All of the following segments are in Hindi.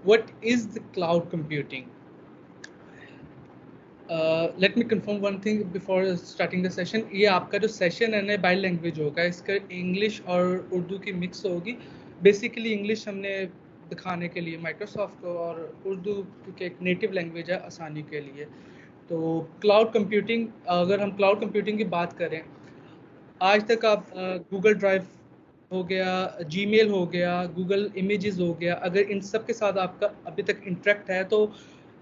What is the cloud computing? Let me confirm one thing before starting the session. ये आपका जो सेशन है ना बाई लैंग्वेज होगा, इसका इंग्लिश और उर्दू की मिक्स होगी. बेसिकली इंग्लिश हमने दिखाने के लिए माइक्रोसॉफ्ट को, और उर्दू क्योंकि एक नेटिव लैंग्वेज है आसानी के लिए. तो क्लाउड कंप्यूटिंग, अगर हम क्लाउड कंप्यूटिंग की बात करें, आज तक आप गूगल ड्राइव हो गया, जीमेल हो गया, गूगल इमेजेस हो गया, अगर इन सब के साथ आपका अभी तक इंटरेक्ट है तो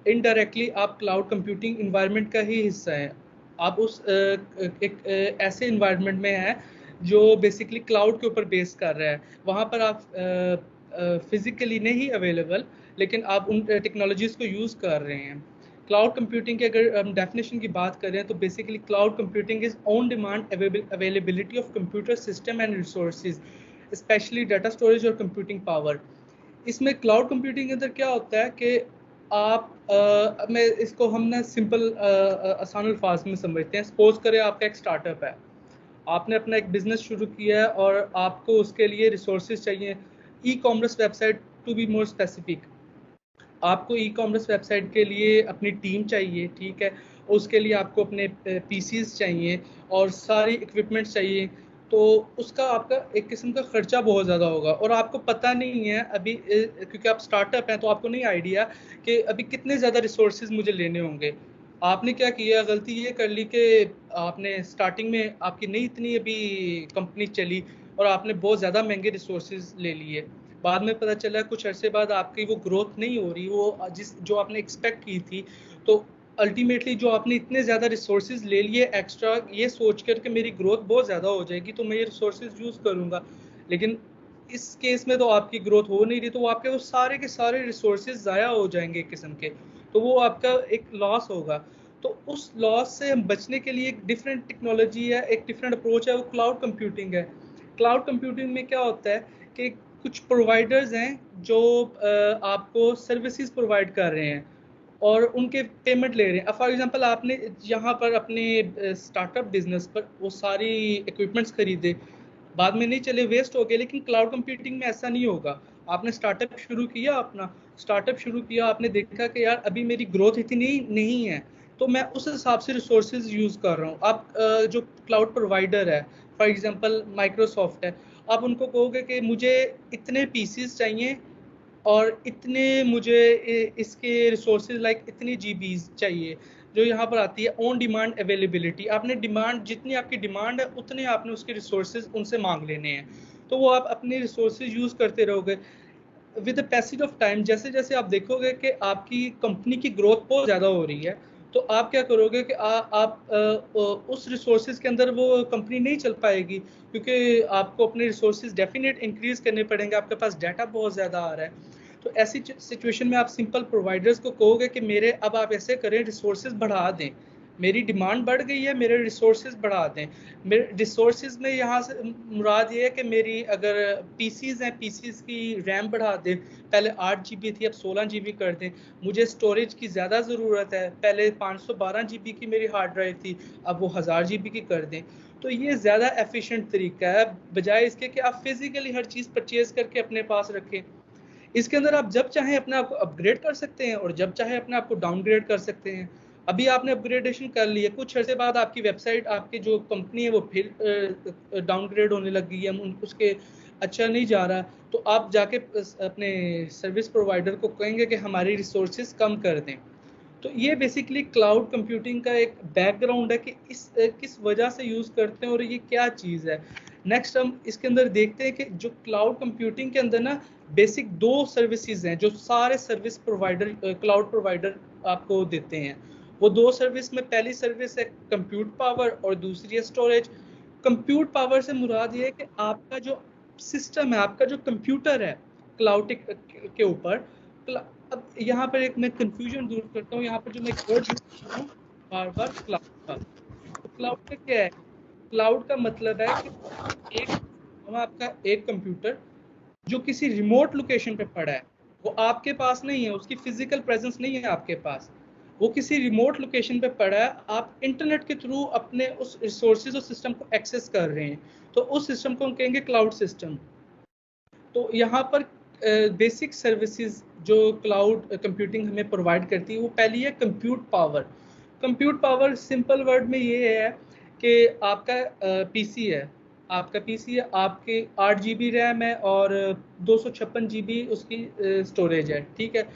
इनडायरेक्टली आप क्लाउड कंप्यूटिंग इन्वायरमेंट का ही हिस्सा है. आप उस एक ऐसे इन्वायरमेंट में है जो बेसिकली क्लाउड के ऊपर बेस कर रहा है. वहाँ पर आप फिजिकली नहीं अवेलेबल, लेकिन आप उन टेक्नोलॉजीज़ को यूज़ कर रहे हैं. क्लाउड कंप्यूटिंग की अगर हम डेफिनेशन की बात करें तो basically cloud computing is on demand availability of computer system and resources, specially data storage और कंप्यूटिंग पावर. इसमें क्लाउड कंप्यूटिंग के अंदर क्या होता है कि आप मैं इसको हम ना सिंपल आसान अल्फाज में समझते हैं. सपोज करें आपका एक स्टार्टअप है, आपने अपना एक बिजनेस शुरू किया है और आपको उसके लिए रिसोर्सेज चाहिए. E commerce website, to be more specific, आपको ई कॉमर्स वेबसाइट के लिए अपनी टीम चाहिए, ठीक है. उसके लिए आपको अपने पीसीज चाहिए और सारी इक्विपमेंट्स चाहिए. तो उसका आपका एक किस्म का खर्चा बहुत ज़्यादा होगा और आपको पता नहीं है अभी, क्योंकि आप स्टार्टअप हैं तो आपको नहीं आइडिया कि अभी कितने ज़्यादा रिसोर्सेज मुझे लेने होंगे. आपने क्या किया, गलती ये कर ली कि आपने स्टार्टिंग में आपकी नहीं इतनी अभी कंपनी चली और आपने बहुत ज़्यादा महंगे रिसोर्सेज ले लिए. बाद में पता चला कुछ अरसे बाद आपकी वो ग्रोथ नहीं हो रही, वो जो आपने एक्सपेक्ट की थी. तो अल्टीमेटली जो आपने इतने ज़्यादा रिसोर्सेज ले लिए एक्स्ट्रा, ये सोच कर कि मेरी ग्रोथ बहुत ज़्यादा हो जाएगी तो मैं ये रिसोर्सेज यूज़ करूँगा, लेकिन इस केस में तो आपकी ग्रोथ हो नहीं रही, तो आपके वो सारे के सारे रिसोर्सेज ज़ाया हो जाएंगे एक किस्म के. तो वो आपका एक लॉस होगा. तो उस लॉस से हम बचने के लिए एक डिफरेंट टेक्नोलॉजी है, एक डिफरेंट अप्रोच है, वो क्लाउड कंप्यूटिंग है. क्लाउड कंप्यूटिंग में क्या होता है कि कुछ प्रोवाइडर्स हैं जो आपको सर्विसेज प्रोवाइड कर रहे हैं और उनके पेमेंट ले रहे हैं. फॉर एग्जांपल आपने यहाँ पर अपने स्टार्टअप बिजनेस पर वो सारी इक्विपमेंट्स खरीदे, बाद में नहीं चले, वेस्ट हो गए. लेकिन क्लाउड कंप्यूटिंग में ऐसा नहीं होगा. आपने स्टार्टअप शुरू किया, आपने देखा कि यार अभी मेरी ग्रोथ इतनी नहीं है, तो मैं उस हिसाब से रिसोर्सेज यूज़ कर रहा हूँ. आप जो क्लाउड प्रोवाइडर है, फॉर एग्जांपल माइक्रोसॉफ्ट है, आप उनको कहोगे कि मुझे इतने पीसीज चाहिए और इतने मुझे इसके रिसोर्सेज लाइक इतनी जीबीज चाहिए, जो यहाँ पर आती है ऑन डिमांड अवेलेबिलिटी. आपने डिमांड, जितनी आपकी डिमांड है उतने आपने उसके रिसोर्सेज उनसे मांग लेने हैं. तो वो आप अपने रिसोर्सेज यूज़ करते रहोगे. With the passage of time, जैसे जैसे आप देखोगे कि आपकी कंपनी की ग्रोथ बहुत ज़्यादा हो रही है, तो आप क्या करोगे कि आप उस रिसोर्सेज के अंदर वो कंपनी नहीं चल पाएगी, क्योंकि आपको अपने रिसोर्सेज डेफिनेट इंक्रीज करने पड़ेंगे. आपके पास डाटा बहुत ज़्यादा आ रहा है. तो ऐसी सिचुएशन में आप सिंपल प्रोवाइडर्स को कहोगे कि मेरे अब आप ऐसे करें, रिसोर्सेज बढ़ा दें, मेरी डिमांड बढ़ गई है, मेरे रिसोर्सेज बढ़ा दें. मेरे रिसोर्सेज में यहाँ से मुराद ये है कि मेरी अगर पीसीज हैं, पीसीज की रैम बढ़ा दें. पहले 8 GB थी, अब 16 GB कर दें. मुझे स्टोरेज की ज़्यादा ज़रूरत है, पहले 512 GB की मेरी हार्ड ड्राइव थी, अब वो 1000 GB की कर दें. तो ये ज़्यादा एफिशिएंट तरीका है, बजाय इसके कि आप फिजिकली हर चीज़ परचेज करके अपने पास रखें. इसके अंदर आप जब चाहें अपने आप को अपग्रेड कर सकते हैं और जब चाहे अपने आप को डाउनग्रेड कर सकते हैं. अभी आपने अपग्रेडेशन कर ली है, कुछ अर्से बाद आपकी वेबसाइट, आपकी जो कंपनी है वो फिर डाउनग्रेड होने लग गई है, उसके अच्छा नहीं जा रहा, तो आप जाके अपने सर्विस प्रोवाइडर को कहेंगे कि हमारी रिसोर्सेज कम कर दें. तो ये बेसिकली क्लाउड कंप्यूटिंग का एक बैकग्राउंड है कि किस वजह से यूज़ करते हैं और ये क्या चीज़ है. नेक्स्ट हम इसके अंदर देखते हैं कि जो क्लाउड कंप्यूटिंग के अंदर ना बेसिक 2 सर्विसेज हैं जो सारे सर्विस प्रोवाइडर, क्लाउड प्रोवाइडर आपको देते हैं. वो 2 सर्विस में पहली सर्विस है कंप्यूट पावर और दूसरी है स्टोरेज. कंप्यूट पावर से मुराद ये है कि आपका जो सिस्टम है, आपका जो कंप्यूटर है क्लाउड के ऊपर. अब यहाँ पर एक मैं कंफ्यूजन दूर करता हूँ. यहाँ पर जो मैं वर्ड यूज कर रहा हूँ बार बार, क्लाउड का. तो क्लाउड का क्या है? क्लाउड का मतलब है कि आपका एक कंप्यूटर जो किसी रिमोट लोकेशन पे पड़ा है, वो आपके पास नहीं है, उसकी फिजिकल प्रेजेंस नहीं है आपके पास, वो किसी रिमोट लोकेशन पे पड़ा है. आप इंटरनेट के थ्रू अपने उस रिसोर्सेज और सिस्टम को एक्सेस कर रहे हैं, तो उस सिस्टम को हम कहेंगे क्लाउड सिस्टम. तो यहाँ पर बेसिक सर्विसेज जो क्लाउड कंप्यूटिंग हमें प्रोवाइड करती है, वो पहली है compute power. Compute power simple word में ये है कि आपका पीसी है, आपके 8 GB रैम है और 256 GB उसकी स्टोरेज है, ठीक है।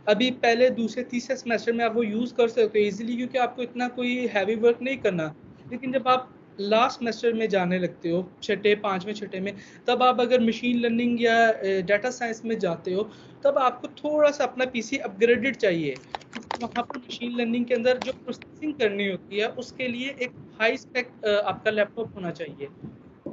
अभी पहले दूसरे तीसरे सेमेस्टर में आप वो यूज़ कर सकते हो इजीली, क्योंकि आपको इतना कोई हैवी वर्क नहीं करना। लेकिन जब आप लास्ट सेमेस्टर में जाने लगते हो, छठे पाँचवें छठे में, तब आप अगर मशीन लर्निंग या डाटा साइंस में जाते हो, तब आपको थोड़ा सा अपना पीसी अपग्रेडेड चाहिए। वहाँ पर मशीन लर्निंग के अंदर जो प्रोसेसिंग करनी होती है, उसके लिए एक हाई स्पेक आपका लैपटॉप होना चाहिए।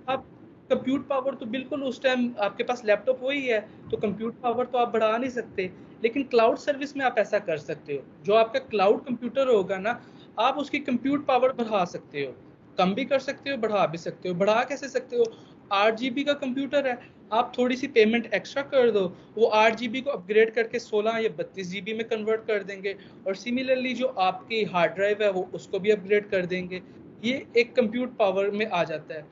आप कंप्यूट पावर तो बिल्कुल उस टाइम आपके पास लैपटॉप वही है, तो कंप्यूट पावर तो आप बढ़ा नहीं सकते। लेकिन क्लाउड सर्विस में आप ऐसा कर सकते हो, जो आपका क्लाउड कंप्यूटर होगा ना, आप उसकी कंप्यूट पावर बढ़ा सकते हो, कम भी कर सकते हो, बढ़ा भी सकते हो। बढ़ा कैसे सकते हो? 8 GB का कंप्यूटर है, आप थोड़ी सी पेमेंट एक्स्ट्रा कर दो, वो 8 GB को अपग्रेड करके 16 या 32 GB में कन्वर्ट कर देंगे। और सिमिलरली जो आपकी हार्ड ड्राइव है, वो उसको भी अपग्रेड कर देंगे। ये एक कंप्यूट पावर में आ जाता है।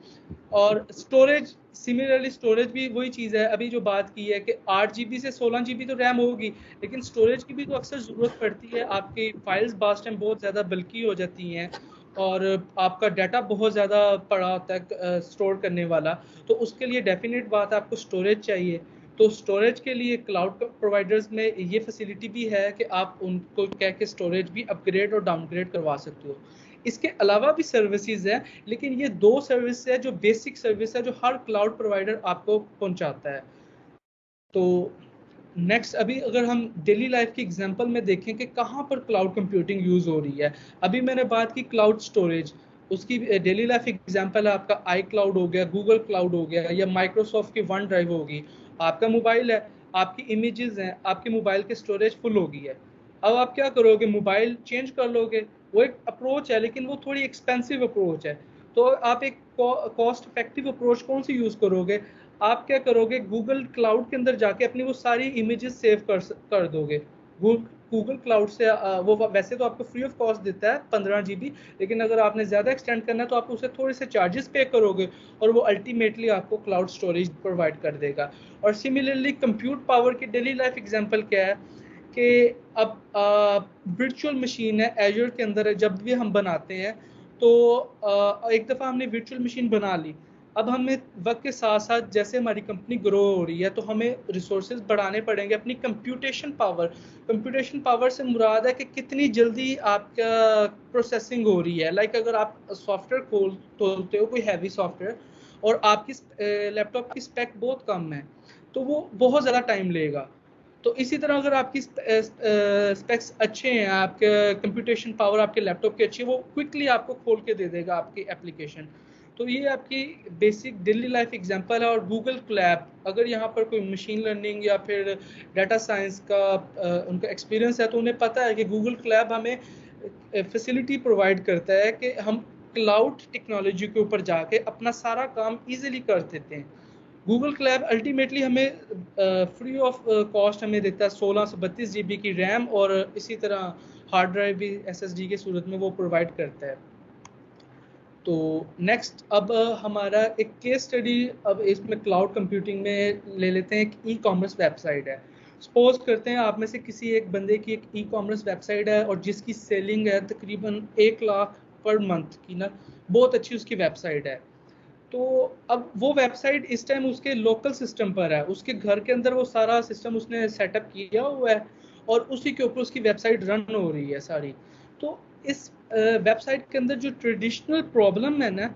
और स्टोरेज, सिमिलरली स्टोरेज भी वही चीज़ है, अभी जो बात की है कि 8 GB से 16 GB तो रैम होगी, लेकिन स्टोरेज की भी तो अक्सर ज़रूरत पड़ती है। आपकी फाइल्स बास्ट टाइम बहुत ज़्यादा बल्की हो जाती हैं और आपका डाटा बहुत ज़्यादा पड़ा होता है स्टोर करने वाला, तो उसके लिए डेफिनेट बात है आपको स्टोरेज चाहिए। तो स्टोरेज के लिए क्लाउड प्रोवाइडर्स में ये फैसिलिटी भी है कि आप उनको कह के स्टोरेज भी अपग्रेड और डाउनग्रेड करवा सकते हो। इसके अलावा भी सर्विसेज है, लेकिन ये 2 सर्विस है जो बेसिक सर्विस है, जो हर क्लाउड प्रोवाइडर आपको पहुंचाता है। तो नेक्स्ट, अभी अगर हम डेली लाइफ की एग्जांपल में देखें कि कहाँ पर क्लाउड कंप्यूटिंग यूज हो रही है। अभी मैंने बात की क्लाउड स्टोरेज, उसकी डेली लाइफ एग्जांपल है आपका आई क्लाउड हो गया, गूगल क्लाउड हो गया, या माइक्रोसॉफ्ट की वन ड्राइव होगी। आपका मोबाइल है, आपकी इमेजेस हैं, आपके मोबाइल की स्टोरेज फुल हो गई है। अब आप क्या करोगे? मोबाइल चेंज कर लोगे। वो एक अप्रोच है, लेकिन वो थोड़ी एक्सपेंसिव अप्रोच है। तो आप एक कॉस्ट इफेक्टिव अप्रोच कौन सी यूज करोगे? आप क्या करोगे? गूगल क्लाउड के अंदर जाके अपनी वो सारी इमेजेस सेव कर दोगे। गूगल क्लाउड से वो वैसे तो आपको फ्री ऑफ कॉस्ट देता है 15 GB, लेकिन अगर आपने ज़्यादा एक्सटेंड करना है तो आप उसे थोड़े से चार्जेस पे करोगे, और वो अल्टीमेटली आपको क्लाउड स्टोरेज प्रोवाइड कर देगा। और सिमिलरली कंप्यूट पावर की डेली लाइफ एग्जांपल क्या है कि अब वर्चुअल मशीन है एजर के अंदर, जब भी हम बनाते हैं तो एक दफ़ा हमने वर्चुअल मशीन बना ली। अब हमें वक्त के साथ साथ जैसे हमारी कंपनी ग्रो हो रही है, तो हमें रिसोर्सेज बढ़ाने पड़ेंगे, अपनी कंप्यूटेशन पावर। कंप्यूटेशन पावर से मुराद है कि कितनी जल्दी आपका प्रोसेसिंग हो रही है। लाइक अगर आप सॉफ्टवेयर खोलते हो कोई हैवी सॉफ्टवेयर, और आपकी लैपटॉप की स्पेक बहुत कम है, तो वो बहुत ज़्यादा टाइम लेगा। तो इसी तरह अगर आपकी स्पेक्स अच्छे हैं, आपके कंप्यूटेशन पावर आपके लैपटॉप की अच्छी है, वो क्विकली आपको खोल के दे देगा आपकी एप्लीकेशन। तो ये आपकी बेसिक डेली लाइफ एग्जांपल है। और गूगल क्लैब, अगर यहाँ पर कोई मशीन लर्निंग या फिर डाटा साइंस का उनका एक्सपीरियंस है, तो उन्हें पता है कि गूगल क्लैब हमें फैसिलिटी प्रोवाइड करता है कि हम क्लाउड टेक्नोलॉजी के ऊपर जाके अपना सारा काम इजीली कर देते हैं। गूगल क्लैब अल्टीमेटली हमें फ्री ऑफ कॉस्ट हमें देता है 16 से 32 GB की रैम, और इसी तरह हार्ड ड्राइव भी SSD की सूरत में वो प्रोवाइड करता है। तो नेक्स्ट, अब हमारा एक केस स्टडी अब इसमें क्लाउड कंप्यूटिंग में ले लेते हैं। एक ई कॉमर्स वेबसाइट है। सपोज करते हैं आप में से किसी एक बंदे की एक ई कॉमर्स वेबसाइट है, और जिसकी सेलिंग है तकरीबन 1 लाख पर मंथ की ना, बहुत अच्छी उसकी वेबसाइट है। तो अब वो वेबसाइट इस टाइम उसके लोकल सिस्टम पर है, उसके घर के अंदर वो सारा सिस्टम उसने सेटअप किया हुआ है, और उसी के ऊपर उसकी वेबसाइट रन हो रही है सारी। तो इस वेबसाइट के अंदर जो ट्रेडिशनल प्रॉब्लम है ना,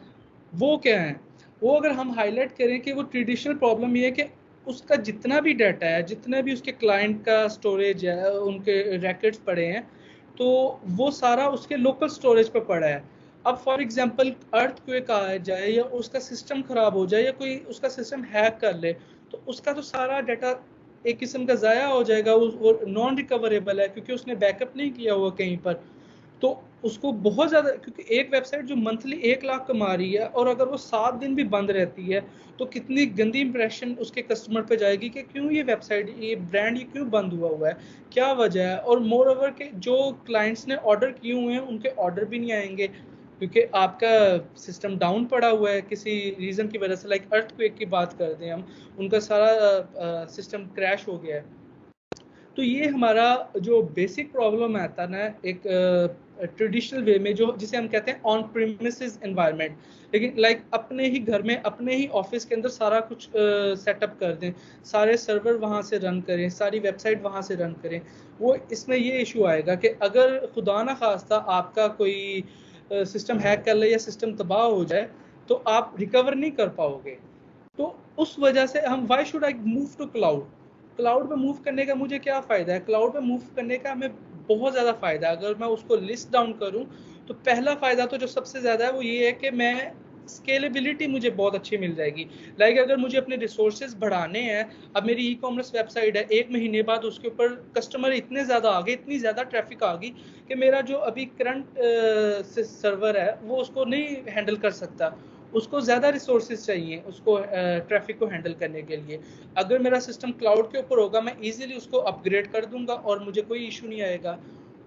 वो क्या है? वो अगर हम हाईलाइट करें कि वो ट्रेडिशनल प्रॉब्लम ये है कि उसका जितना भी डाटा है, जितना भी उसके क्लाइंट का स्टोरेज है, उनके रैकेट्स पड़े हैं, तो वो सारा उसके लोकल स्टोरेज पर पड़ा है। अब फॉर एग्जांपल अर्थक्वेक आ जाए, या उसका सिस्टम खराब हो जाए, या कोई उसका सिस्टम हैक कर ले, तो उसका तो सारा डाटा एक किस्म का ज़ाया हो जाएगा। वो नॉन रिकवरेबल है, क्योंकि उसने बैकअप नहीं किया हुआ कहीं पर। तो उसको बहुत ज़्यादा, क्योंकि एक वेबसाइट जो मंथली 1 लाख कमा रही है, और अगर वो 7 दिन भी बंद रहती है, तो कितनी गंदी इंप्रेशन उसके कस्टमर पे जाएगी कि क्यों ये वेबसाइट, ये ब्रांड, ये क्यों बंद हुआ है, क्या वजह है। और मोर ओवर के जो क्लाइंट्स ने ऑर्डर किए हुए हैं, उनके ऑर्डर भी नहीं आएंगे। क्योंकि आपका सिस्टम डाउन पड़ा हुआ है किसी रीज़न की वजह से, लाइक अर्थक्वेक की बात करते हैं हम, उनका सारा सिस्टम क्रैश हो गया है। तो ये हमारा जो बेसिक प्रॉब्लम आता है ना एक ट्रेडिशनल वे में, जो जिसे हम कहते हैं ऑन प्रीमिसेस एनवायरनमेंट, लेकिन लाइक अपने ही घर में अपने ही ऑफिस के अंदर सारा कुछ सेटअप कर दें, सारे सर्वर वहाँ से रन करें, सारी वेबसाइट वहाँ से रन करें, वो इसमें ये इशू आएगा कि अगर खुदा ना खास्ता आपका कोई सिस्टम हैक कर ले या सिस्टम तबाह हो जाए तो आप रिकवर नहीं कर पाओगे। तो उस वजह से हम why should I move to cloud, cloud पे मूव करने का मुझे क्या फ़ायदा है? क्लाउड पे मूव करने का हमें बहुत ज़्यादा फ़ायदा है। अगर मैं उसको लिस्ट डाउन करूँ तो पहला फ़ायदा तो जो सबसे ज़्यादा है वो ये है कि मैं स्केलेबिलिटी मुझे बहुत अच्छी मिल जाएगी। लाइक अगर मुझे अपने रिसोर्सेज बढ़ाने हैं, अब मेरी ई कॉमर्स वेबसाइट है, 1 महीने बाद उसके ऊपर कस्टमर इतने ज़्यादा आ गए, इतनी ज़्यादा ट्रैफिक आ गई कि मेरा जो अभी करंट सर्वर है वो उसको नहीं हैंडल कर सकता। उसको ज़्यादा रिसोर्सेज चाहिए उसको ट्रैफिक को हैंडल करने के लिए। अगर मेरा सिस्टम क्लाउड के ऊपर होगा मैं इजीली उसको अपग्रेड कर दूंगा और मुझे कोई इशू नहीं आएगा।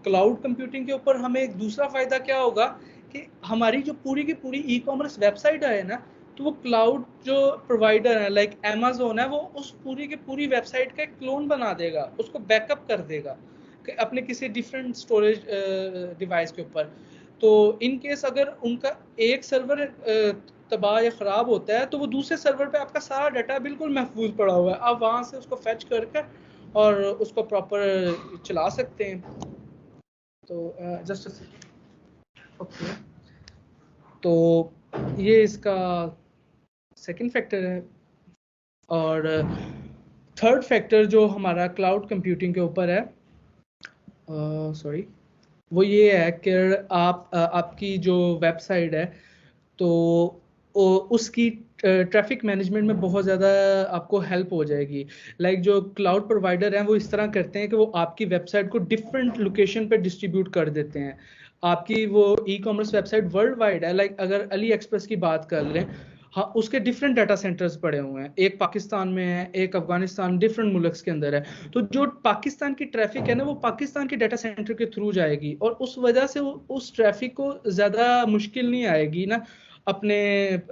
क्लाउड कंप्यूटिंग के ऊपर हमें एक दूसरा फायदा क्या होगा कि हमारी जो पूरी की पूरी ई कॉमर्स वेबसाइट है ना, तो वो क्लाउड जो प्रोवाइडर है लाइक Amazon है, वो उस पूरी की पूरी वेबसाइट का एक क्लोन बना देगा, उसको बैकअप कर देगा अपने किसी डिफरेंट स्टोरेज डिवाइस के ऊपर। तो इन केस अगर उनका एक सर्वर तबाह या ख़राब होता है तो वो दूसरे सर्वर पे आपका सारा डाटा बिल्कुल महफूज पड़ा हुआ है, आप वहाँ से उसको फैच करके और उसको प्रॉपर चला सकते हैं। तो जस्ट ओके, तो ये इसका सेकंड फैक्टर है। और थर्ड फैक्टर जो हमारा क्लाउड कंप्यूटिंग के ऊपर है, सॉरी, वो ये है कि आपकी जो वेबसाइट है तो उसकी ट्रैफिक मैनेजमेंट में बहुत ज़्यादा आपको हेल्प हो जाएगी। लाइक जो क्लाउड प्रोवाइडर हैं वो इस तरह करते हैं कि वो आपकी वेबसाइट को डिफरेंट लोकेशन पे डिस्ट्रीब्यूट कर देते हैं। आपकी वो ई कॉमर्स वेबसाइट वर्ल्ड वाइड है, लाइक अगर अली एक्सप्रेस की बात कर लें, हाँ उसके डिफरेंट डाटा सेंटर्स पड़े हुए हैं, एक पाकिस्तान में है, एक अफगानिस्तान, डिफरेंट मुल्क के अंदर है। तो जो पाकिस्तान की ट्रैफिक है ना वो पाकिस्तान के डाटा सेंटर के थ्रू जाएगी और उस वजह से उस ट्रैफिक को ज़्यादा मुश्किल नहीं आएगी ना अपने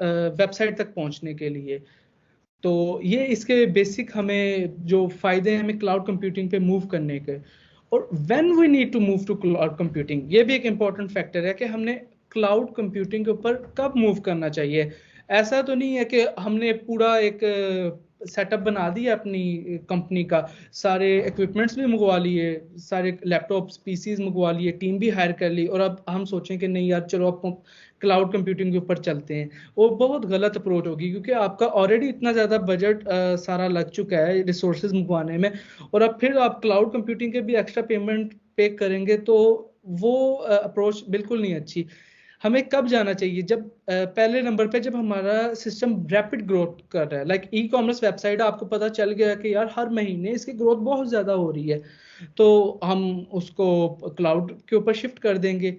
वेबसाइट तक पहुंचने के लिए। तो ये इसके बेसिक हमें जो फायदे हैं हमें क्लाउड कंप्यूटिंग पे मूव करने के। और when we need to move to cloud computing, ये भी एक इम्पॉर्टेंट फैक्टर है कि हमने क्लाउड कंप्यूटिंग के ऊपर कब मूव करना चाहिए। ऐसा तो नहीं है कि हमने पूरा एक सेटअप बना दिया अपनी कंपनी का, सारे इक्विपमेंट्स भी मंगवा लिए, सारे लैपटॉप्स पीसीज मंगवा लिए, टीम भी हायर कर ली और अब हम सोचें कि नहीं यार चलो अब क्लाउड कंप्यूटिंग के ऊपर चलते हैं। वो बहुत गलत अप्रोच होगी क्योंकि आपका ऑलरेडी इतना ज़्यादा बजट सारा लग चुका है रिसोर्सेज मंगवाने में, और अब फिर आप क्लाउड कंप्यूटिंग के भी एक्स्ट्रा पेमेंट पे करेंगे तो वो अप्रोच बिल्कुल नहीं अच्छी। हमें कब जाना चाहिए? जब पहले नंबर पे जब हमारा सिस्टम रैपिड ग्रोथ कर रहा है, लाइक ई कॉमर्स वेबसाइट आपको पता चल गया कि यार हर महीने इसकी ग्रोथ बहुत ज़्यादा हो रही है, तो हम उसको क्लाउड के ऊपर शिफ्ट कर देंगे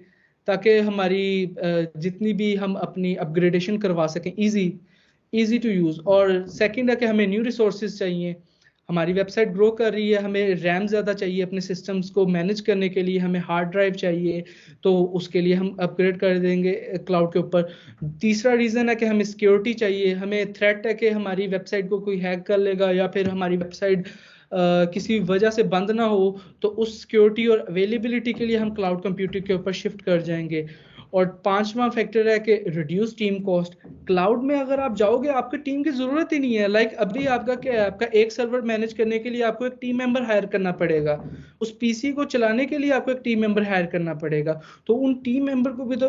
ताकि हमारी जितनी भी हम अपनी अपग्रेडेशन करवा सकें इजी टू यूज़। और सेकंड है कि हमें न्यू रिसोर्सेज चाहिए, हमारी वेबसाइट ग्रो कर रही है, हमें रैम ज़्यादा चाहिए अपने सिस्टम्स को मैनेज करने के लिए, हमें हार्ड ड्राइव चाहिए, तो उसके लिए हम अपग्रेड कर देंगे क्लाउड के ऊपर। तीसरा रीज़न है कि हमें सिक्योरिटी चाहिए, हमें थ्रेट है कि हमारी वेबसाइट को कोई हैक कर लेगा या फिर हमारी वेबसाइट किसी वजह से बंद ना हो, तो उस सिक्योरिटी और अवेलेबिलिटी के लिए हम क्लाउड कंप्यूटिंग के ऊपर शिफ्ट कर जाएंगे। और पांचवा फैक्टर है कि रिड्यूस टीम कॉस्ट। क्लाउड में अगर आप जाओगे आपकी टीम की जरूरत ही नहीं है, लाइक अभी आपका क्या है, आपका एक सर्वर मैनेज करने के लिए आपको एक टीम मेंबर हायर करना पड़ेगा, उस पीसी को चलाने के लिए आपको एक टीम मेंबर हायर करना पड़ेगा, तो उन टीम मेंबर को भी तो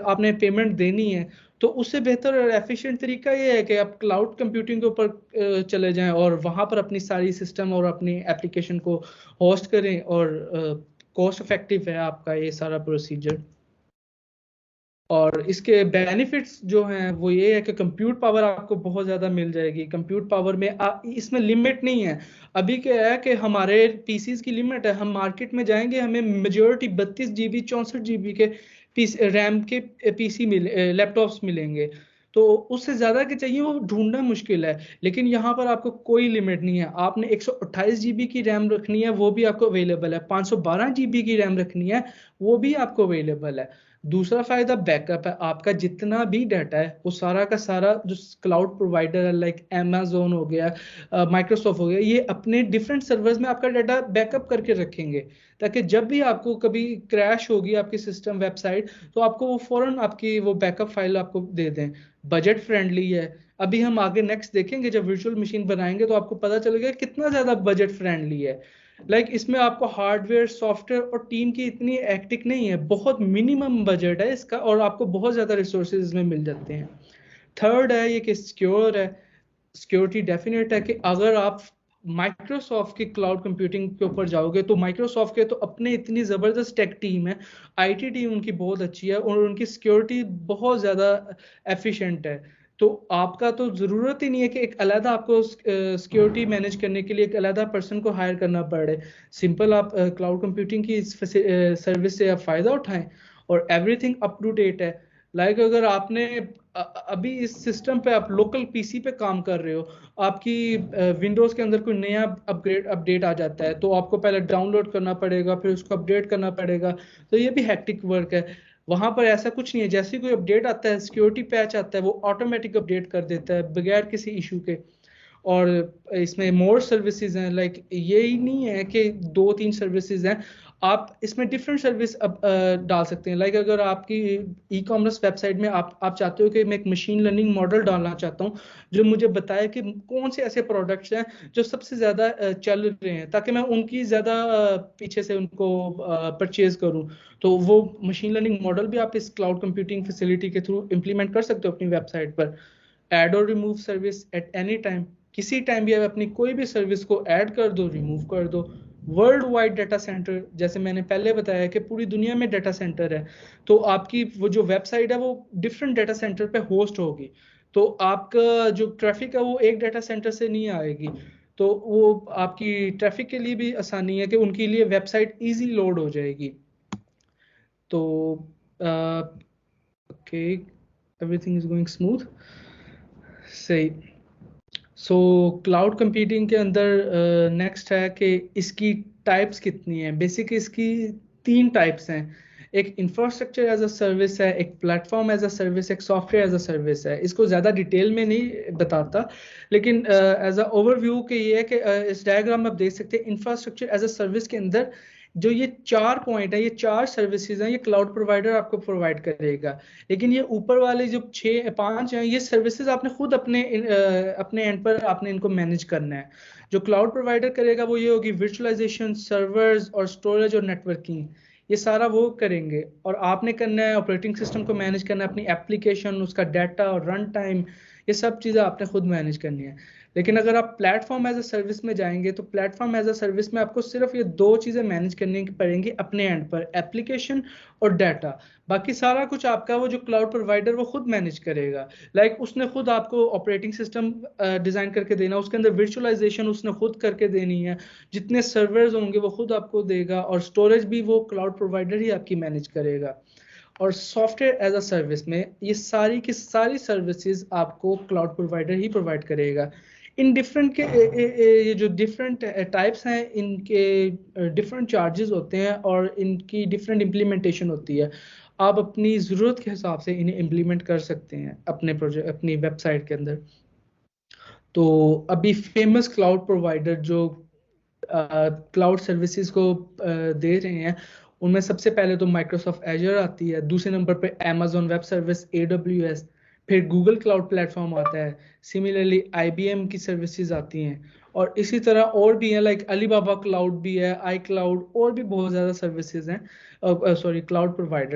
आपने पेमेंट देनी है। तो उससे बेहतर और एफिशिएंट तरीका ये है कि आप क्लाउड कंप्यूटिंग के ऊपर चले जाएं और वहां पर अपनी सारी सिस्टम और अपनी एप्लीकेशन को होस्ट करें, और कॉस्ट इफेक्टिव है आपका ये सारा प्रोसीजर। और इसके बेनिफिट्स जो हैं वो ये है कि कंप्यूट पावर आपको बहुत ज़्यादा मिल जाएगी। कंप्यूट पावर में इसमें लिमिट नहीं है। अभी क्या है कि हमारे पीसीज की लिमिट है, हम मार्केट में जाएंगे हमें मेजोरिटी 32 GB 64 GB के रैम के पीसी लैपटॉप्स मिलेंगे, तो उससे ज़्यादा के चाहिए वो ढूंढना मुश्किल है। लेकिन यहाँ पर आपको कोई लिमिट नहीं है, आपने 128 GB की रैम रखनी है वो भी आपको अवेलेबल है, 512 GB की रैम रखनी है वो भी आपको अवेलेबल है। दूसरा फायदा बैकअप है, आपका जितना भी डाटा है वो सारा का सारा जो क्लाउड प्रोवाइडर है लाइक Amazon हो गया, माइक्रोसॉफ्ट हो गया, ये अपने डिफरेंट सर्वर्स में आपका डाटा बैकअप करके रखेंगे, ताकि जब भी आपको कभी क्रैश होगी आपकी सिस्टम वेबसाइट, तो आपको वो फौरन आपकी वो बैकअप फाइल आपको दे दें। बजट फ्रेंडली है। अभी हम आगे नेक्स्ट देखेंगे, जब वर्चुअल मशीन बनाएंगे तो आपको पता चलेगा कितना ज्यादा बजट फ्रेंडली है। इसमें आपको हार्डवेयर सॉफ्टवेयर और टीम की इतनी एक्टिक नहीं है, बहुत मिनिमम बजट है इसका, और आपको बहुत ज्यादा रिसोर्सेज इसमें मिल जाते हैं। थर्ड है ये कि सिक्योर है। सिक्योरिटी डेफिनेट है कि अगर आप माइक्रोसॉफ्ट की क्लाउड कंप्यूटिंग के ऊपर जाओगे तो माइक्रोसॉफ्ट के तो अपने इतनी जबरदस्त टेक टीम है, आईटी टीम उनकी बहुत अच्छी है और उनकी सिक्योरिटी बहुत ज्यादा एफिशिएंट है। तो आपका तो जरूरत ही नहीं है कि एक अलग आपको सिक्योरिटी मैनेज करने के लिए एक अलग पर्सन को हायर करना पड़े। सिंपल आप क्लाउड कंप्यूटिंग की इस सर्विस से आप फायदा उठाएं और एवरीथिंग अप टू डेट है। अगर आपने अभी इस सिस्टम पे आप लोकल पीसी पे काम कर रहे हो, आपकी विंडोज के अंदर कोई नया अपडेट आ जाता है, तो आपको पहले डाउनलोड करना पड़ेगा, फिर उसको अपडेट करना पड़ेगा, तो ये भी हैक्टिक वर्क है। वहां पर ऐसा कुछ नहीं है, जैसे कोई अपडेट आता है, सिक्योरिटी पैच आता है, वो ऑटोमेटिक अपडेट कर देता है बगैर किसी इशू के। और इसमें मोर सर्विसेज हैं, यही नहीं है कि दो तीन सर्विसेज हैं, आप इसमें डिफरेंट सर्विस डाल सकते हैं। अगर आपकी ई कॉमर्स वेबसाइट में आप चाहते हो कि मैं एक मशीन लर्निंग मॉडल डालना चाहता हूँ जो मुझे बताए कि कौन से ऐसे प्रोडक्ट्स हैं जो सबसे ज़्यादा चल रहे हैं, ताकि मैं उनकी ज़्यादा पीछे से उनको परचेज करूँ, तो वो मशीन लर्निंग मॉडल भी आप इस क्लाउड कंप्यूटिंग फैसिलिटी के थ्रू इम्प्लीमेंट कर सकते हो अपनी वेबसाइट पर। ऐड और remove service at any time, किसी टाइम भी आप अपनी कोई भी सर्विस को ऐड कर दो, रिमूव कर दो। वर्ल्ड वाइड डाटा सेंटर, जैसे मैंने पहले बताया कि पूरी दुनिया में डाटा सेंटर है, तो आपकी वो जो वेबसाइट है वो डिफरेंट डाटा सेंटर पे होस्ट होगी, तो आपका जो ट्रैफिक है वो एक डाटा सेंटर से नहीं आएगी, तो वो आपकी ट्रैफिक के लिए भी आसानी है कि उनके लिए वेबसाइट इजी लोड हो जाएगी। तो okay, everything is going smooth, सही। सो क्लाउड कंप्यूटिंग के अंदर नेक्स्ट है कि इसकी टाइप्स कितनी है। बेसिक इसकी तीन टाइप्स हैं, एक इंफ्रास्ट्रक्चर एज अ सर्विस है, एक प्लेटफॉर्म एज अ सर्विस, एक सॉफ्टवेयर एज अ सर्विस है। इसको ज़्यादा डिटेल में नहीं बताता, लेकिन एज अ ओवरव्यू के ये है कि इस डायग्राम में आप देख सकते हैं इंफ्रास्ट्रक्चर एज अ सर्विस के अंदर जो ये 4 पॉइंट है, ये 4 सर्विसेज हैं, ये क्लाउड प्रोवाइडर आपको प्रोवाइड करेगा। लेकिन ये ऊपर वाले जो 5 हैं, ये सर्विसेज आपने खुद अपने एंड पर आपने इनको मैनेज करना है। जो क्लाउड प्रोवाइडर करेगा वो ये होगी वर्चुअलाइजेशन, सर्वर्स और स्टोरेज और नेटवर्किंग, ये सारा वो करेंगे। और आपने करना है ऑपरेटिंग सिस्टम को मैनेज करना है, अपनी एप्लीकेशन, उसका डाटा और रन टाइम, ये सब चीज़ें आपने खुद मैनेज करनी है। लेकिन अगर आप प्लेटफॉर्म एज अ सर्विस में जाएंगे तो प्लेटफॉर्म एज अ सर्विस में आपको सिर्फ ये 2 चीज़ें मैनेज करनी पड़ेंगी अपने एंड पर, एप्लीकेशन और डाटा। बाकी सारा कुछ आपका वो जो क्लाउड प्रोवाइडर वो खुद मैनेज करेगा। उसने खुद आपको ऑपरेटिंग सिस्टम डिजाइन करके देना, उसके अंदर वर्चुअलाइजेशन उसने खुद करके देनी है, जितने सर्वर्स होंगे वो खुद आपको देगा, और स्टोरेज भी वो क्लाउड प्रोवाइडर ही आपकी मैनेज करेगा। और सॉफ्टवेयर एज अ सर्विस में ये सारी की सारी सर्विसेज आपको क्लाउड प्रोवाइडर ही प्रोवाइड करेगा। इन डिफरेंट के ये जो डिफरेंट टाइप्स हैं, इनके डिफरेंट चार्जेस होते हैं और इनकी डिफरेंट इम्प्लीमेंटेशन होती है। आप अपनी ज़रूरत के हिसाब से इन्हें इम्प्लीमेंट कर सकते हैं अपने प्रोजेक्ट, अपनी वेबसाइट के अंदर। तो अभी फेमस क्लाउड प्रोवाइडर जो क्लाउड सर्विसेज को दे रहे हैं, उनमें सबसे पहले तो माइक्रोसॉफ्ट एजर आती है, दूसरे नंबर पे अमेजोन वेब सर्विस AWS, फिर गूगल क्लाउड प्लेटफॉर्म आता है, सिमिलरली IBM की सर्विसेज आती हैं, और इसी तरह और भी हैं, अलीबाबा क्लाउड भी है, आई क्लाउड, और भी बहुत ज़्यादा सर्विसेज हैं, सॉरी क्लाउड प्रोवाइडर।